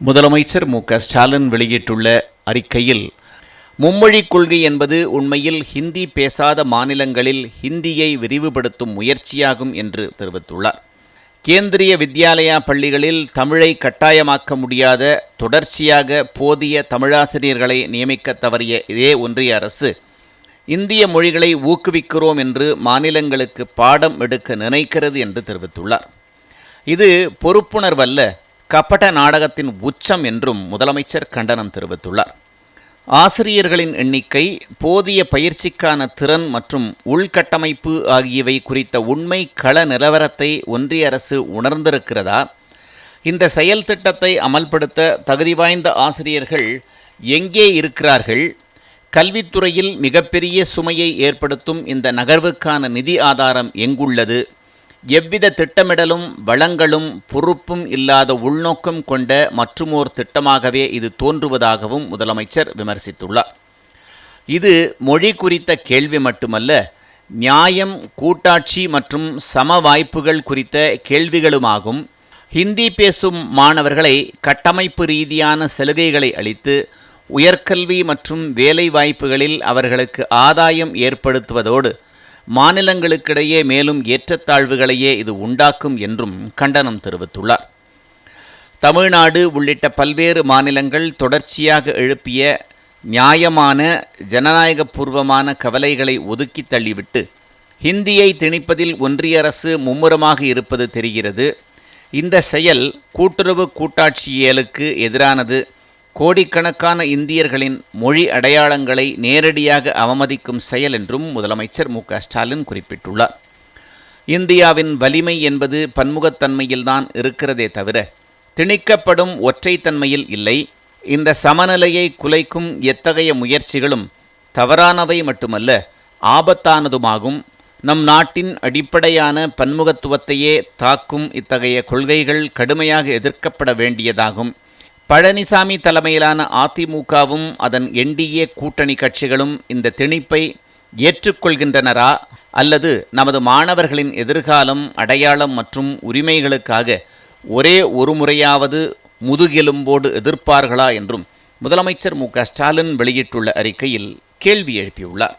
முதலமைச்சர் மு.க.ஸ்டாலின் வெளியிட்டுள்ள அறிக்கையில், மும்மொழிக் கொள்கை என்பது உண்மையில் ஹிந்தி பேசாத மாநிலங்களில் ஹிந்தியை விரிவுபடுத்தும் முயற்சியாகும் என்று தெரிவித்துள்ளார். கேந்திரிய வித்யாலயா பள்ளிகளில் தமிழை கட்டாயமாக்க முடியாத, தொடர்ச்சியாக போதிய தமிழாசிரியர்களை நியமிக்க தவறிய இதே ஒன்றிய அரசு, இந்திய மொழிகளை ஊக்குவிக்கிறோம் என்று மாநிலங்களுக்கு பாடம் எடுக்க நினைக்கிறது என்று தெரிவித்துள்ளார். இது பொறுப்புணர்வல்ல, கபட நாடகத்தின் உச்சம் என்றும் முதலமைச்சர் கண்டனம் தெரிவித்துள்ளார். ஆசிரியர்களின் எண்ணிக்கை, போதிய பயிற்சிக்கான திறன் மற்றும் உள்கட்டமைப்பு ஆகியவை குறித்த உண்மை கள நிலவரத்தை ஒன்றிய அரசு உணர்ந்திருக்கிறதா? இந்த செயல் திட்டத்தை அமல்படுத்த தகுதி வாய்ந்த ஆசிரியர்கள் எங்கே இருக்கிறார்கள்? கல்வித்துறையில் மிகப்பெரிய சுமையை ஏற்படுத்தும் இந்த நகர்வுக்கான நிதி ஆதாரம் எங்குள்ளது? எவ்வித திட்டமிடலும் வளங்களும் பொறுப்பும் இல்லாத உள்நோக்கம் கொண்ட மற்றுமோர் திட்டமாகவே இது தோன்றுவதாகவும் முதலமைச்சர் விமர்சித்துள்ளார். இது மொழி குறித்த கேள்வி மட்டுமல்ல, நியாயம், கூட்டாட்சி மற்றும் சம வாய்ப்புகள் குறித்த கேள்விகளுமாகும். ஹிந்தி பேசும் மாணவர்களை கட்டமைப்பு ரீதியான சலுகைகளை அளித்து உயர்கல்வி மற்றும் வேலை வாய்ப்புகளில் அவர்களுக்கு ஆதாயம் ஏற்படுத்துவதோடு மாநிலங்களுக்கிடையே மேலும் ஏற்றத்தாழ்வுகளையே இது உண்டாக்கும் என்றும் கண்டனம் தெரிவித்துள்ளார். தமிழ்நாடு உள்ளிட்ட பல்வேறு மாநிலங்கள் தொடர்ச்சியாக எழுப்பிய நியாயமான, ஜனநாயகபூர்வமான கவலைகளை ஒதுக்கி தள்ளிவிட்டு ஹிந்தியை திணிப்பதில் ஒன்றிய அரசு மும்முரமாக இருப்பது தெரிகிறது. இந்த செயல் கூட்டுறவு கூட்டாட்சியலுக்கு எதிரானது, கோடிக்கணக்கான இந்தியர்களின் மொழி அடையாளங்களை நேரடியாக அவமதிக்கும் செயல் என்றும் முதலமைச்சர் மு.க.ஸ்டாலின் குறிப்பிட்டுள்ளார். இந்தியாவின் வலிமை என்பது பன்முகத்தன்மையில்தான் இருக்கிறதே தவிர திணிக்கப்படும் ஒற்றைத்தன்மையில் இல்லை. இந்த சமநிலையை குலைக்கும் எத்தகைய முயற்சிகளும் தவறானவை மட்டுமல்ல, ஆபத்தானதுமாகும். நம் நாட்டின் அடிப்படையான பன்முகத்துவத்தையே தாக்கும் இத்தகைய கொள்கைகள் கடுமையாக எதிர்க்கப்பட வேண்டியதாகும். பழனிசாமி தலைமையிலான அதிமுகவும் அதன் என்டிஏ கூட்டணி கட்சிகளும் இந்த திணிப்பை ஏற்றுக்கொள்கின்றனரா, அல்லது நமது மாணவர்களின் எதிர்காலம், அடையாளம் மற்றும் உரிமைகளுக்காக ஒரே ஒரு முறையாவது முதுகெலும்போடு எதிர்ப்பார்களா என்றும் முதலமைச்சர் மு.க.ஸ்டாலின் வெளியிட்டுள்ள அறிக்கையில் கேள்வி எழுப்பியுள்ளார்.